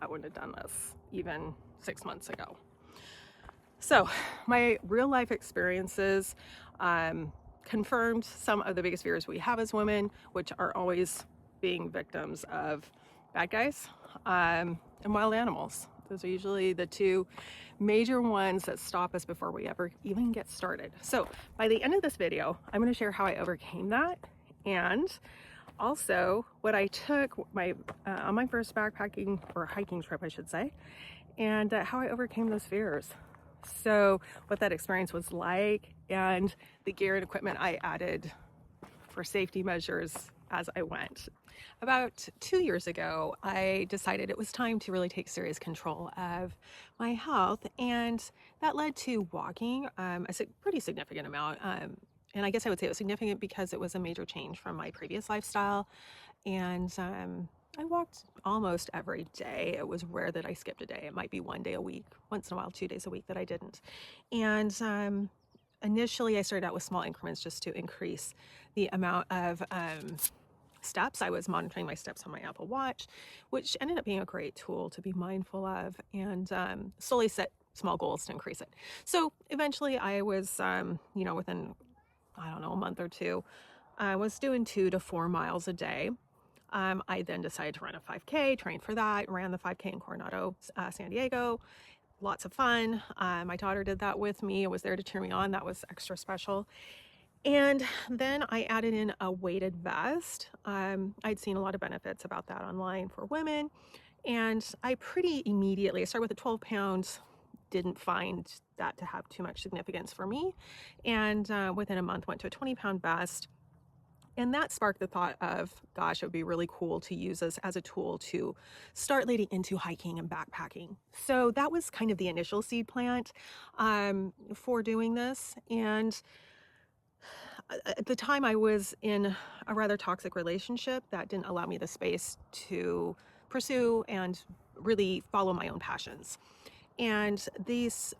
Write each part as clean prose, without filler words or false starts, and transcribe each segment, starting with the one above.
I wouldn't have done this even 6 months ago. So my real life experiences confirmed some of the biggest fears we have as women, which are always being victims of bad guys and wild animals. Those are usually the two major ones that stop us before we ever even get started. So by the end of this video, I'm going to share how I overcame that, and also what I took on my first backpacking or hiking trip, I should say, and how I overcame those fears. So what that experience was like, and the gear and equipment I added for safety measures as I went. About 2 years ago, I decided it was time to really take serious control of my health, and that led to walking a pretty significant amount. And I guess I would say it was significant because it was a major change from my previous lifestyle. And I walked almost every day. It was rare that I skipped a day. It might be one day a week, once in a while, 2 days a week that I didn't. And initially, I started out with small increments just to increase the amount of steps. I was monitoring my steps on my Apple Watch, which ended up being a great tool to be mindful of, and slowly set small goals to increase it. So eventually I was, within, I don't know, a month or two, I was doing 2 to 4 miles a day. I then decided to run a 5K, trained for that, ran the 5K in Coronado, San Diego. Lots of fun. My daughter did that with me. It was there to cheer me on. That was extra special. And then I added in a weighted vest. I'd seen a lot of benefits about that online for women. And I pretty immediately, I started with a 12 pounds, didn't find that to have too much significance for me. And within a month went to a 20-pound vest. And that sparked the thought of, gosh, it would be really cool to use this as a tool to start leading into hiking and backpacking. So that was kind of the initial seed plant for doing this. And at the time, I was in a rather toxic relationship that didn't allow me the space to pursue and really follow my own passions. And these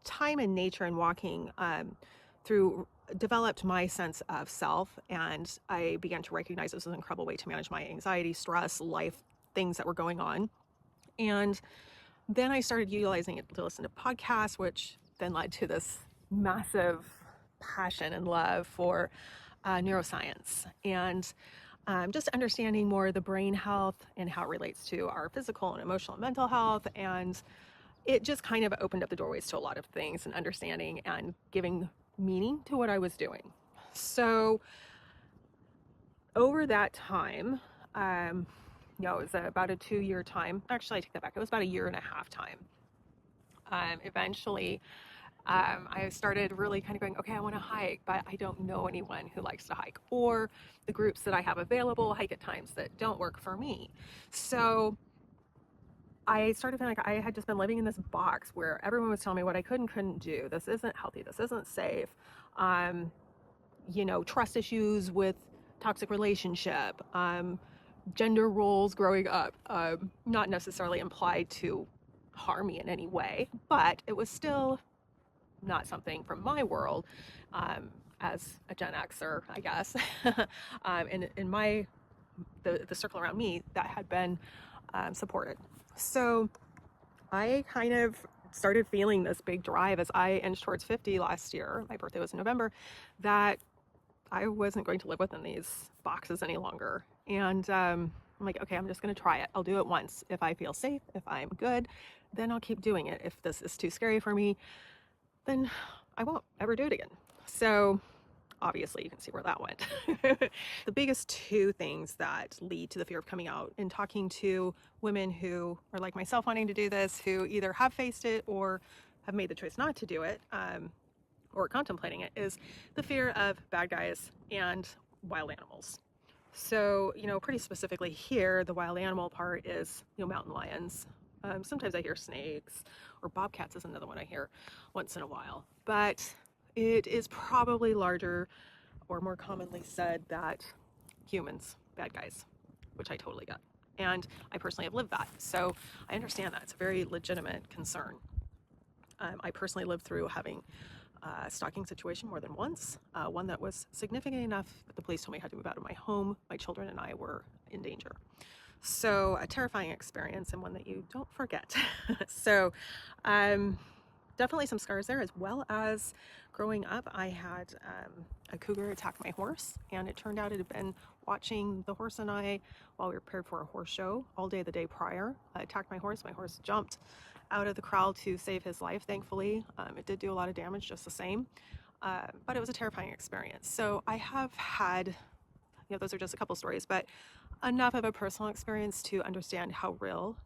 time in nature and walking through developed my sense of self, and I began to recognize this was an incredible way to manage my anxiety, stress, life, things that were going on. And then I started utilizing it to listen to podcasts, which then led to this massive passion and love for neuroscience and just understanding more the brain health and how it relates to our physical and emotional and mental health. And it just kind of opened up the doorways to a lot of things and understanding and giving meaning to what I was doing. So over that time, it was about a 2-year time. Actually, I take that back. It was about a year and a half time. Eventually, I started really kind of going, okay, I want to hike, but I don't know anyone who likes to hike, or the groups that I have available hike at times that don't work for me. So I started feeling like I had just been living in this box where everyone was telling me what I could and couldn't do. This isn't healthy. This isn't safe. Trust issues with toxic relationship, gender roles growing up, not necessarily implied to harm me in any way, but it was still not something from my world as a Gen Xer, I guess. In the circle around me that had been supported. So I kind of started feeling this big drive as I inched towards 50 last year. My birthday was in November, that I wasn't going to live within these boxes any longer. And I'm like, okay, I'm just going to try it. I'll do it once. If I feel safe, if I'm good, then I'll keep doing it. If this is too scary for me, then I won't ever do it again. So obviously you can see where that went. The biggest two things that lead to the fear of coming out in talking to women who are like myself wanting to do this, who either have faced it or have made the choice not to do it, or contemplating it, is the fear of bad guys and wild animals. So, pretty specifically here, the wild animal part is, mountain lions. Sometimes I hear snakes, or bobcats is another one I hear once in a while. But it is probably larger, or more commonly said, that humans, bad guys, which I totally get. And I personally have lived that. So I understand that. It's a very legitimate concern. I personally lived through having a stalking situation more than once, one that was significant enough that the police told me I had to move out of my home. My children and I were in danger. So a terrifying experience and one that you don't forget. So definitely some scars there, as well as growing up, I had a cougar attack my horse, and it turned out it had been watching the horse and I while we were prepared for a horse show all day the day prior. Attacked my horse. My horse jumped out of the corral to save his life, thankfully. It did do a lot of damage just the same, but it was a terrifying experience. So I have had, those are just a couple stories, but enough of a personal experience to understand how real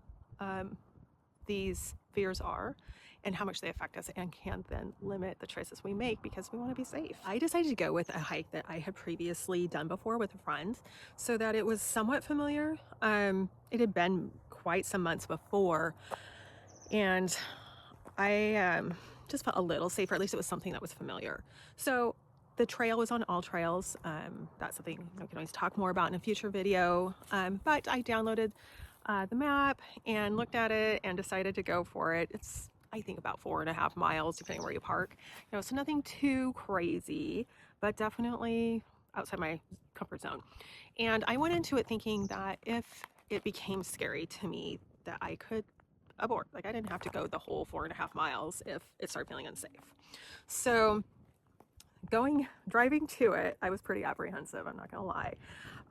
these fears are and how much they affect us, and can then limit the choices we make because we want to be safe. I decided to go with a hike that I had previously done before with a friend so that it was somewhat familiar. It had been quite some months before, and I just felt a little safer. At least it was something that was familiar. So the trail was on All Trails. That's something I can always talk more about in a future video. But I downloaded the map and looked at it and decided to go for it. It's, I think, about 4.5 miles, depending where you park. So nothing too crazy, but definitely outside my comfort zone. And I went into it thinking that if it became scary to me, that I could abort. Like, I didn't have to go the whole 4.5 miles if it started feeling unsafe. So driving to it, I was pretty apprehensive, I'm not gonna lie.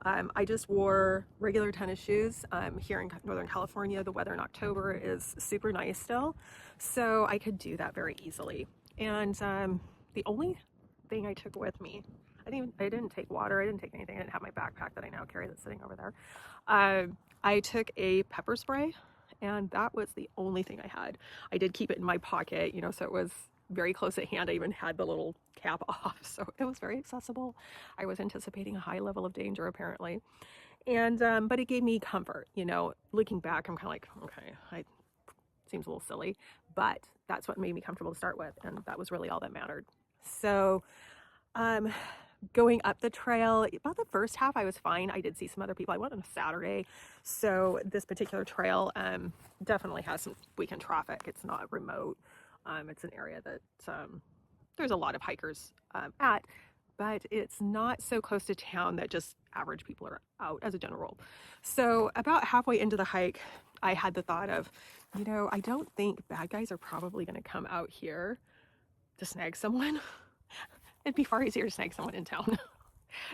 I just wore regular tennis shoes. Here in Northern California, the weather in October is super nice still, so I could do that very easily. And the only thing I took with me, I didn't take water, I didn't take anything, I didn't have my backpack that I now carry that's sitting over there. I took a pepper spray, and that was the only thing I had. I did keep it in my pocket, so it was very close at hand. I even had the little cap off, so it was very accessible. I was anticipating a high level of danger, apparently, and but it gave me comfort. Looking back, I'm kind of like, okay, it seems a little silly, but that's what made me comfortable to start with, and that was really all that mattered. So going up the trail, about the first half I was fine. I did see some other people. I went on a Saturday, so this particular trail definitely has some weekend traffic. It's not remote. It's an area that there's a lot of hikers at, but it's not so close to town that just average people are out as a general rule. So about halfway into the hike, I had the thought of, I don't think bad guys are probably going to come out here to snag someone. It'd be far easier to snag someone in town.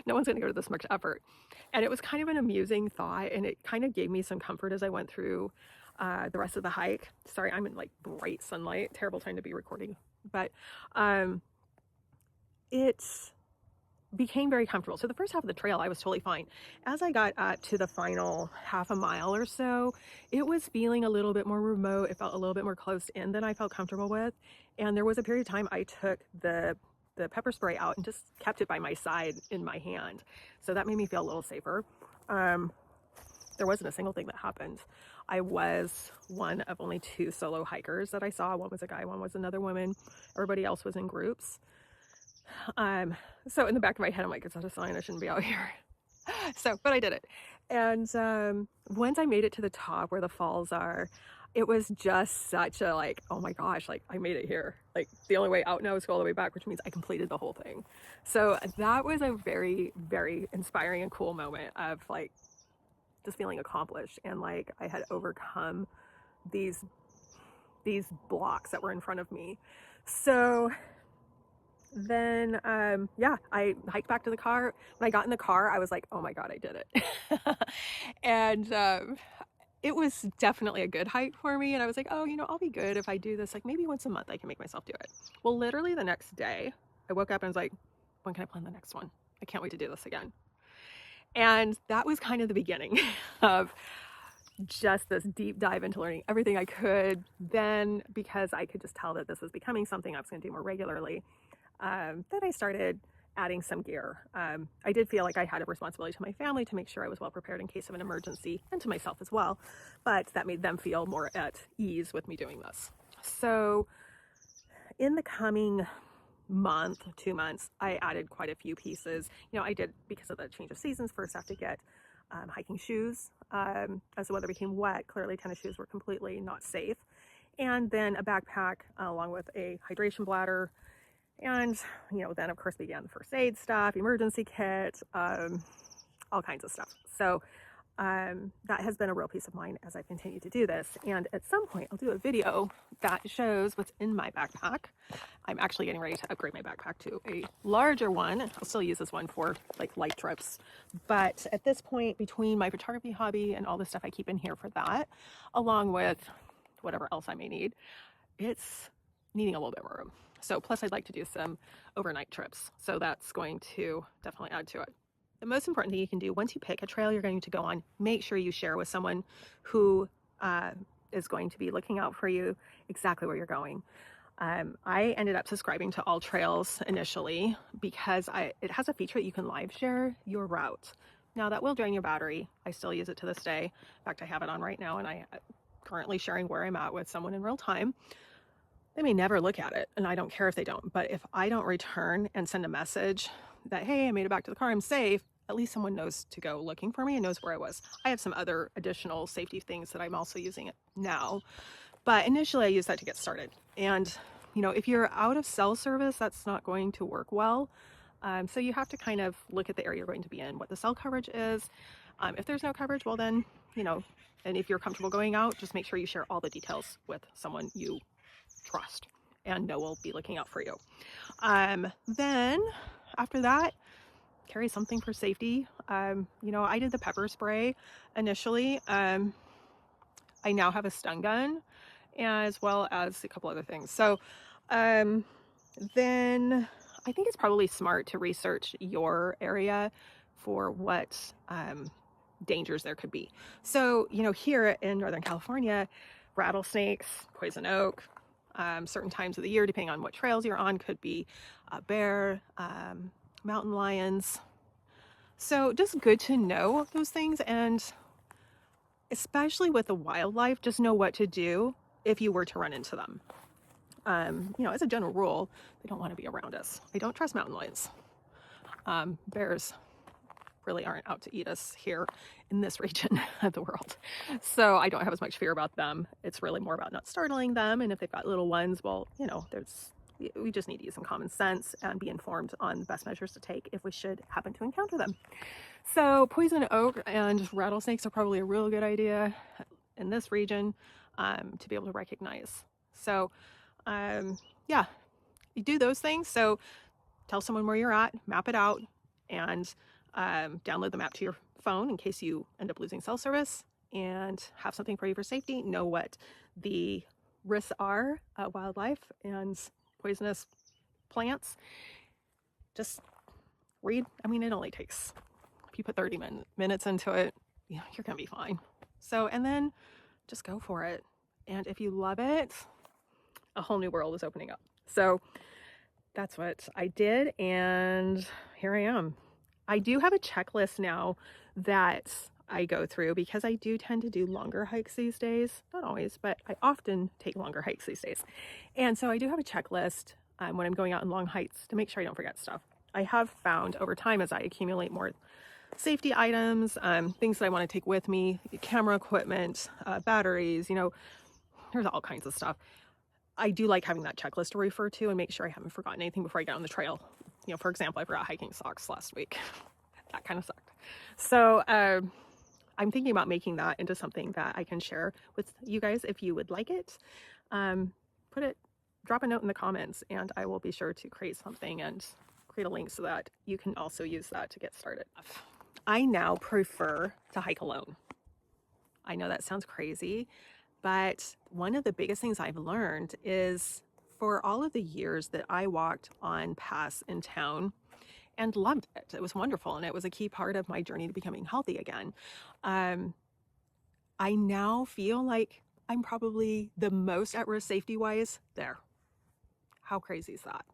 No one's going to go to this much effort. And it was kind of an amusing thought, and it kind of gave me some comfort as I went through the rest of the hike. Sorry, I'm in like bright sunlight. Terrible time to be recording. But it became very comfortable. So the first half of the trail, I was totally fine. As I got up to the final half a mile or so, it was feeling a little bit more remote. It felt a little bit more close in than I felt comfortable with. And there was a period of time I took the pepper spray out and just kept it by my side in my hand. So that made me feel a little safer. There wasn't a single thing that happened. I was one of only 2 solo hikers that I saw. One was a guy, one was another woman. Everybody else was in groups. So in the back of my head, I'm like, is that a sign I shouldn't be out here? But I did it. And once I made it to the top where the falls are, it was just such a like, oh my gosh, like I made it here. Like the only way out now is to go all the way back, which means I completed the whole thing. So that was a very, very inspiring and cool moment of like just feeling accomplished, and like I had overcome these blocks that were in front of me. So then I hiked back to the car. When I got in the car, I was like, oh my god, I did it. And it was definitely a good hike for me, and I was like, oh, I'll be good if I do this like maybe once a month. I can make myself do it. Well, literally the next day I woke up and was like, when can I plan the next one? I can't wait to do this again. And that was kind of the beginning of just this deep dive into learning everything I could. Then, because I could just tell that this was becoming something I was going to do more regularly, then I started adding some gear. I did feel like I had a responsibility to my family to make sure I was well prepared in case of an emergency, and to myself as well, but that made them feel more at ease with me doing this. So in the coming month, 2 months, I added quite a few pieces. I did, because of the change of seasons, first have to get hiking shoes. As the weather became wet, clearly tennis shoes were completely not safe. And then a backpack along with a hydration bladder. And, then of course began the first aid stuff, emergency kit, all kinds of stuff. So that has been a real peace of mind as I continue to do this. And at some point, I'll do a video that shows what's in my backpack. I'm actually getting ready to upgrade my backpack to a larger one. I'll still use this one for like light trips. But at this point, between my photography hobby and all the stuff I keep in here for that, along with whatever else I may need, it's needing a little bit more room. So plus I'd like to do some overnight trips. So that's going to definitely add to it. The most important thing you can do once you pick a trail you're going to go on, make sure you share with someone who is going to be looking out for you exactly where you're going. I ended up subscribing to All Trails initially because it has a feature that you can live share your route. Now that will drain your battery. I still use it to this day. In fact, I have it on right now and I'm currently sharing where I'm at with someone in real time. They may never look at it and I don't care if they don't, but if I don't return and send a message that, hey, I made it back to the car, I'm safe, at least someone knows to go looking for me and knows where I was. I have some other additional safety things that I'm also using it now, but initially I used that to get started. And you know, if you're out of cell service, that's not going to work well. So you have to kind of look at the area you're going to be in, what the cell coverage is. If there's no coverage, well then, you know, and if you're comfortable going out, just make sure you share all the details with someone you trust and know will be looking out for you. Then after that, carry something for safety. You know, I did the pepper spray initially. I now have a stun gun as well as a couple other things. So then I think it's probably smart to research your area for what dangers there could be. So, you know, here in Northern California, rattlesnakes, poison oak, certain times of the year, depending on what trails you're on, could be a bear, mountain lions. So just good to know those things, and especially with the wildlife, just know what to do if you were to run into them. You know, as a general rule, they don't want to be around us. I don't trust mountain lions. Bears really aren't out to eat us here in this region of the world. So I don't have as much fear about them. It's really more about not startling them. And if they've got little ones, well, you know, we just need to use some common sense and be informed on the best measures to take if we should happen to encounter them. So poison oak and rattlesnakes are probably a real good idea in this region to be able to recognize. So yeah, you do those things. So tell someone where you're at, map it out, and download the map to your phone in case you end up losing cell service, and have something for you for safety. Know what the risks are, wildlife and poisonous plants. Just read. I mean, it only takes, if you put 30 minutes into it, you know, you're gonna be fine. So, and then just go for it. And if you love it, a whole new world is opening up. So that's what I did, and here I am. I do have a checklist now that I go through because I do tend to do longer hikes these days. Not always, but I often take longer hikes these days. And so I do have a checklist when I'm going out on long hikes to make sure I don't forget stuff. I have found over time as I accumulate more safety items, things that I want to take with me, camera equipment, batteries, you know, there's all kinds of stuff. I do like having that checklist to refer to and make sure I haven't forgotten anything before I get on the trail. You know, for example, I forgot hiking socks last week. That kind of sucked. So I'm thinking about making that into something that I can share with you guys if you would like it. Drop a note in the comments and I will be sure to create something and create a link so that you can also use that to get started. I now prefer to hike alone. I know that sounds crazy, but one of the biggest things I've learned is for all of the years that I walked on paths in town and loved it. It was wonderful. And it was a key part of my journey to becoming healthy again. I now feel like I'm probably the most at risk safety wise there. How crazy is that?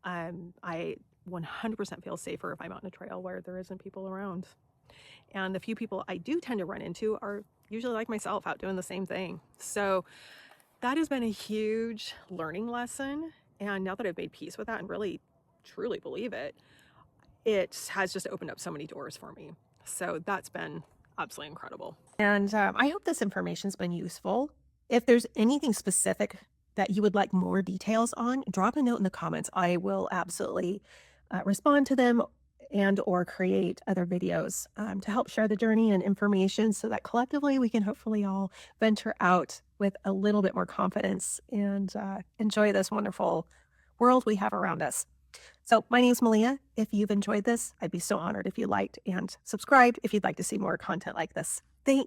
I 100% feel safer if I'm out on a trail where there isn't people around. And the few people I do tend to run into are usually like myself, out doing the same thing. So that has been a huge learning lesson. And now that I've made peace with that and really truly believe it, it has just opened up so many doors for me. So that's been absolutely incredible. And I hope this information's been useful. If there's anything specific that you would like more details on, drop a note in the comments. I will absolutely respond to them and or create other videos to help share the journey and information so that collectively we can hopefully all venture out with a little bit more confidence and enjoy this wonderful world we have around us. So my name is Malia. If you've enjoyed this, I'd be so honored if you liked and subscribed if you'd like to see more content like this. Thanks.